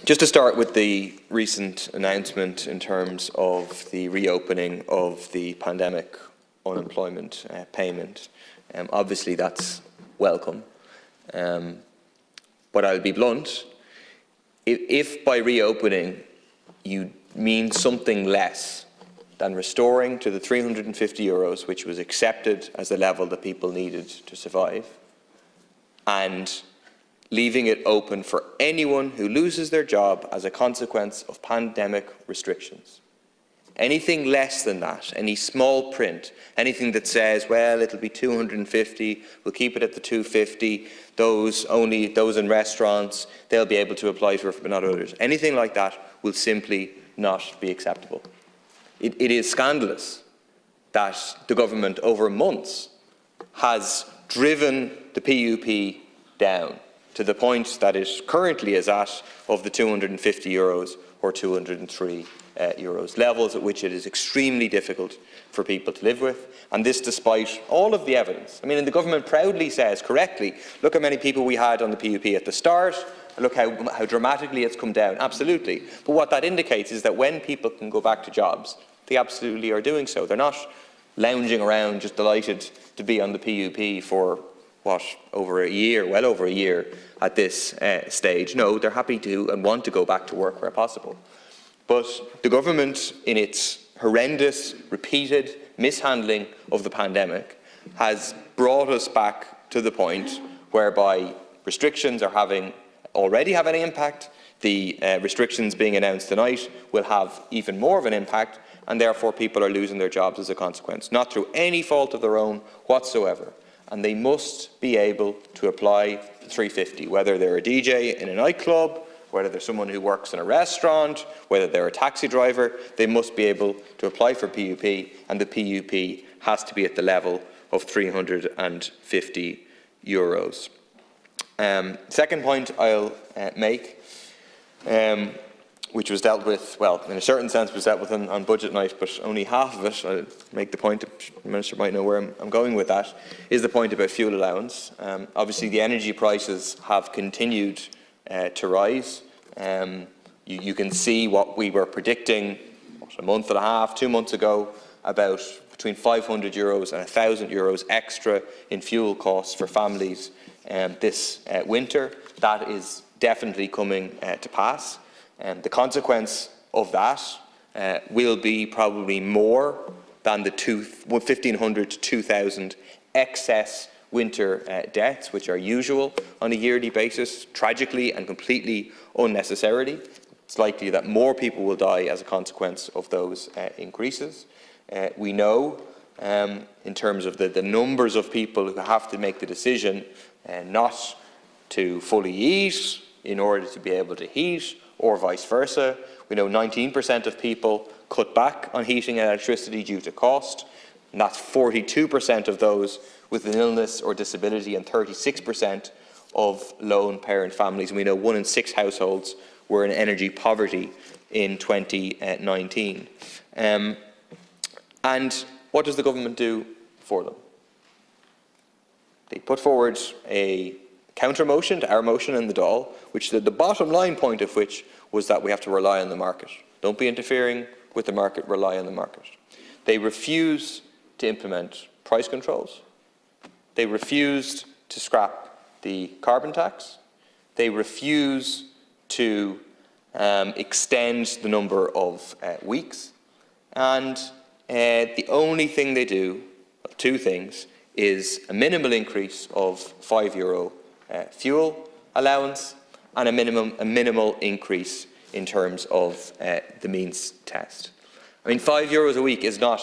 Just to start with the recent announcement in terms of the reopening of the pandemic unemployment payment, obviously that's welcome. But I'll be blunt, if by reopening you mean something less than restoring to the €350, which was accepted as the level that people needed to survive, and leaving it open for anyone who loses their job as a consequence of pandemic restrictions. Anything less than that, any small print, anything that says, well, it'll be 250, we'll keep it at the 250, those in restaurants, they'll be able to apply for it, but not others. Anything like that will simply not be acceptable. It is scandalous that the government over months has driven the PUP down to the point that it currently is at of the €250 or €203, levels at which it is extremely difficult for people to live with, and this despite all of the evidence. I mean, and the government proudly says, correctly, look how many people we had on the PUP at the start, and look how dramatically it's come down. Absolutely. But what that indicates is that when people can go back to jobs, they absolutely are doing so. They're not lounging around just delighted to be on the PUP for, what, over a year, well over a year at this stage. No, they're happy to and want to go back to work where possible. But the government, in its horrendous, repeated mishandling of the pandemic, has brought us back to the point whereby restrictions are already having an impact. The restrictions being announced tonight will have even more of an impact, and therefore people are losing their jobs as a consequence, not through any fault of their own whatsoever. And they must be able to apply the 350, whether they're a DJ in a nightclub, whether they're someone who works in a restaurant, whether they're a taxi driver, they must be able to apply for PUP, and the PUP has to be at the level of €350. Second point I'll make, which was dealt with, well, in a certain sense was dealt with on budget night, but only half of it, I'll make the point, the Minister might know where I'm going with that, is the point about fuel allowance. Obviously the energy prices have continued to rise. You can see what we were predicting a month and a half, 2 months ago, about between €500 and €1,000 extra in fuel costs for families this winter. That is definitely coming to pass. The consequence of that will be probably more than the 1,500 to 2,000 excess winter deaths, which are usual on a yearly basis, tragically and completely unnecessarily. It's likely that more people will die as a consequence of those increases. We know, in terms of the numbers of people who have to make the decision not to fully eat in order to be able to heat, or vice versa. We know 19% of people cut back on heating and electricity due to cost, and that's 42% of those with an illness or disability and 36% of lone parent families. And we know 1 in 6 households were in energy poverty in 2019. And what does the government do for them? They put forward a counter motion to our motion in the Dáil, which the bottom line point of which was that we have to rely on the market. Don't be interfering with the market, rely on the market. They refuse to implement price controls. They refused to scrap the carbon tax. They refuse to extend the number of weeks. And the only thing they do, two things, is a minimal increase of €5 fuel allowance and a minimal increase in terms of the means test. I mean, €5 a week is not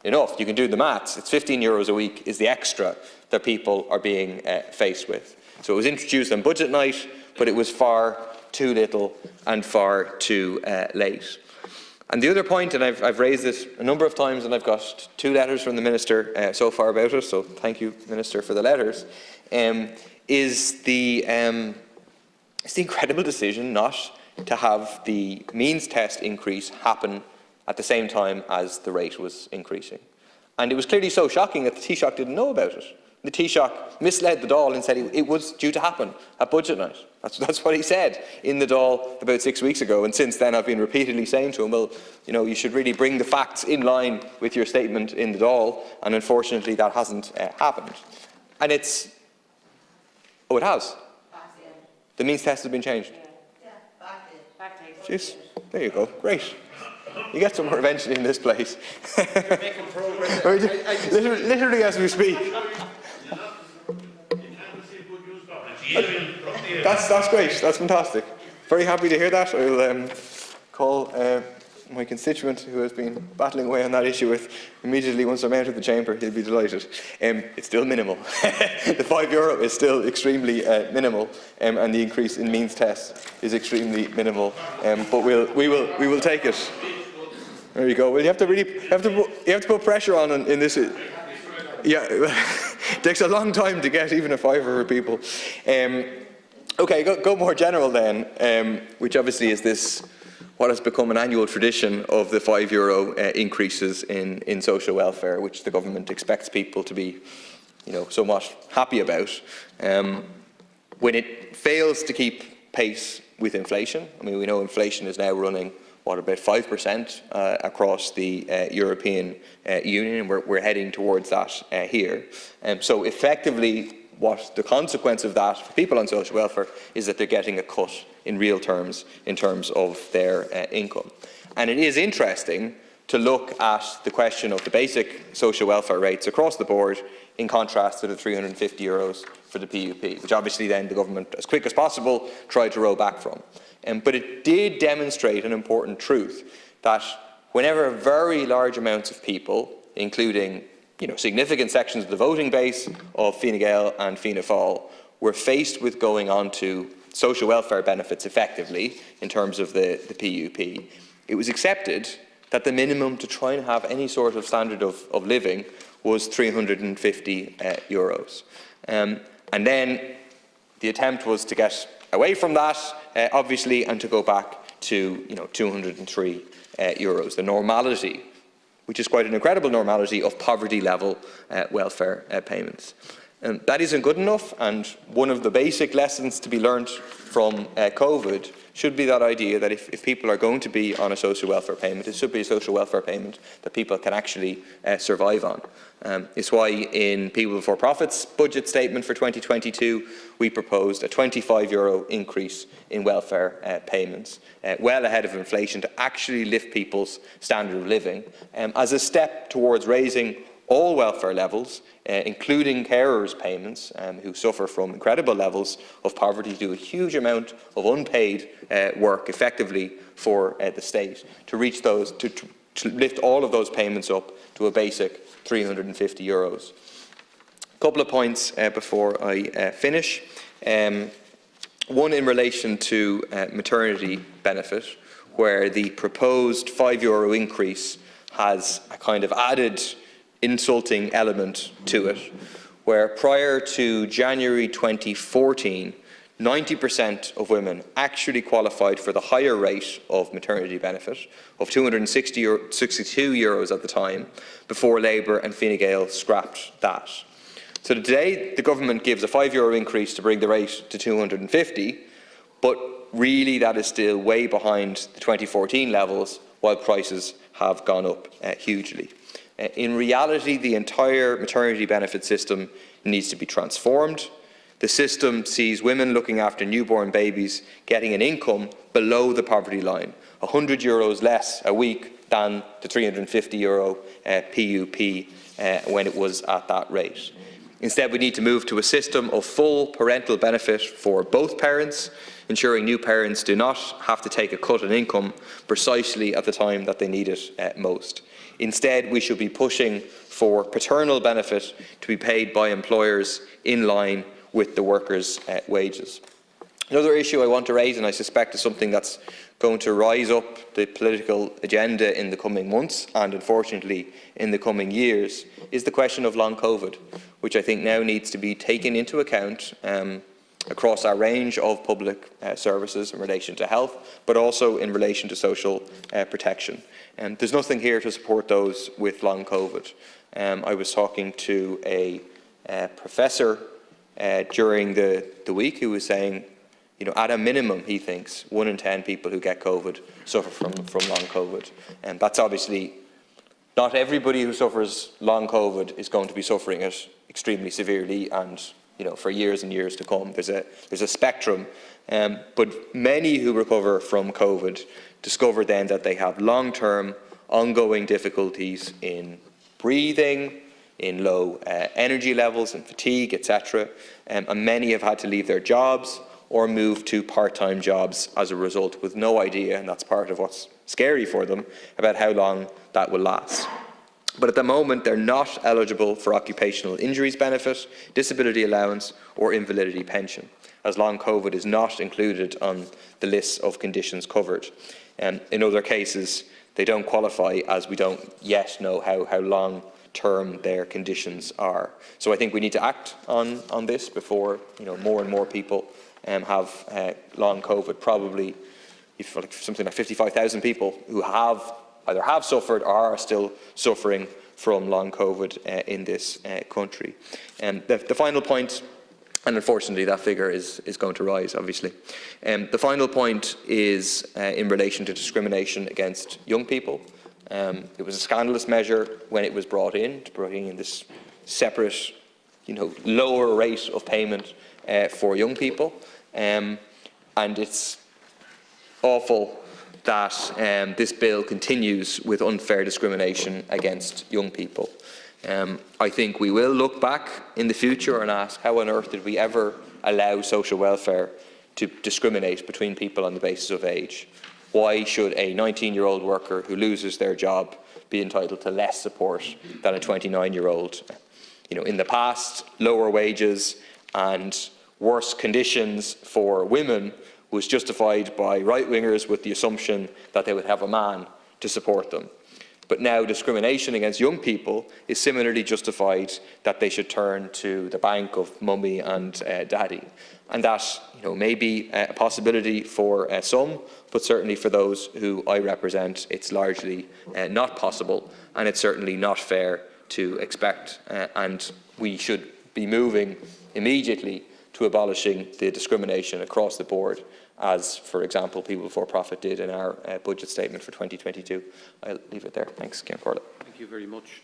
enough. You can do the maths. It's €15 a week is the extra that people are being faced with. So it was introduced on budget night, but it was far too little and far too late. And the other point, and I've raised this a number of times, and I've got 2 letters from the Minister so far about it, so thank you, Minister, for the letters, is the incredible decision not to have the means test increase happen at the same time as the rate was increasing. And it was clearly so shocking that the Taoiseach didn't know about it. the Taoiseach misled the Dáil and said it was due to happen at budget night. That's what he said in the Dáil about 6 weeks ago, and since then I've been repeatedly saying to him, well, you know, you should really bring the facts in line with your statement in the Dáil, and unfortunately that hasn't happened. And it has. The means test has been changed. Jeez, there you go, great. You get somewhere eventually in this place. Making progress. Literally as we speak. That's great. That's fantastic. Very happy to hear that. I'll call my constituent who has been battling away on that issue with immediately once I'm out of the chamber. He'll be delighted. It's still minimal. The €5 is still extremely minimal, and the increase in means test is extremely minimal. But we will take it. There you go. Well, you have to put pressure on in this. Yeah, it takes a long time to get even a fiver for people. Okay, go more general then, which obviously is this, what has become an annual tradition of the €5 increases in social welfare, which the government expects people to be, you know, somewhat happy about. When it fails to keep pace with inflation, I mean, we know inflation is now running about 5% across the European Union, and we're heading towards that here. So effectively, what the consequence of that for people on social welfare is that they're getting a cut in real terms in terms of their income. And it is interesting to look at the question of the basic social welfare rates across the board in contrast to the €350 for the PUP, which obviously then the government, as quick as possible, tried to roll back from. But it did demonstrate an important truth, that whenever very large amounts of people, including, you know, significant sections of the voting base of Fine Gael and Fianna Fáil, were faced with going on to social welfare benefits effectively in terms of the PUP, it was accepted that the minimum to try and have any sort of standard of living was €350. And then the attempt was to get away from that, obviously, and to go back to, you know, €203, the normality, which is quite an incredible normality, of poverty level welfare payments. And that isn't good enough, and one of the basic lessons to be learned from COVID should be that idea that if people are going to be on a social welfare payment, it should be a social welfare payment that people can actually survive on. It's why in People Before Profit's budget statement for 2022, we proposed a €25 increase in welfare payments, well ahead of inflation, to actually lift people's standard of living, as a step towards raising all welfare levels, including carers' payments, who suffer from incredible levels of poverty, do a huge amount of unpaid work effectively for the state, to reach those, to lift all of those payments up to a basic €350. A couple of points before I finish. One in relation to maternity benefit, where the proposed €5 increase has a kind of added insulting element to it, where prior to January 2014, 90% of women actually qualified for the higher rate of maternity benefit of €262 at the time, before Labour and Fine Gael scrapped that. So today the government gives a €5 increase to bring the rate to €250, but really that is still way behind the 2014 levels, while prices have gone up hugely. In reality, the entire maternity benefit system needs to be transformed. The system sees women looking after newborn babies getting an income below the poverty line, €100 less a week than the €350 PUP when it was at that rate. Instead, we need to move to a system of full parental benefit for both parents, ensuring new parents do not have to take a cut in income precisely at the time that they need it most. Instead, we should be pushing for paternal benefit to be paid by employers in line with the workers' wages. Another issue I want to raise, and I suspect is something that's going to rise up the political agenda in the coming months and unfortunately in the coming years, is the question of long COVID, which I think now needs to be taken into account across our range of public services in relation to health, but also in relation to social protection. There's nothing here to support those with long COVID. I was talking to a professor during the week who was saying, at a minimum, he thinks 1 in 10 people who get COVID suffer from long COVID. And that's obviously not everybody who suffers long COVID is going to be suffering it extremely severely and for years and years to come. There's a spectrum, but many who recover from COVID discover then that they have long-term, ongoing difficulties in breathing, in low energy levels and fatigue, etc. And many have had to leave their jobs or move to part-time jobs as a result, with no idea, and that's part of what's scary for them, about how long that will last. But at the moment, they're not eligible for occupational injuries benefit, disability allowance, or invalidity pension, as long COVID is not included on the list of conditions covered. In other cases, they don't qualify, as we don't yet know how long-term their conditions are. So I think we need to act on this before more and more people have long COVID. Probably something like 55,000 people who either have suffered or are still suffering from long COVID in this country. And the final point, and unfortunately that figure is going to rise, obviously. The final point is in relation to discrimination against young people. It was a scandalous measure when it was brought in, to bring in this separate, lower rate of payment for young people. And it's awful that this bill continues with unfair discrimination against young people. I think we will look back in the future and ask, how on earth did we ever allow social welfare to discriminate between people on the basis of age? Why should a 19-year-old worker who loses their job be entitled to less support than a 29-year-old? In the past, lower wages and worse conditions for women was justified by right-wingers with the assumption that they would have a man to support them. But now discrimination against young people is similarly justified that they should turn to the bank of mummy and daddy. And that may be a possibility for some, but certainly for those who I represent, it's largely not possible, and it's certainly not fair to expect. And we should be moving immediately to abolishing the discrimination across the board, as, for example, People Before Profit did in our budget statement for 2022. I'll leave it there. Thanks, Cian Corlett. Thank you very much.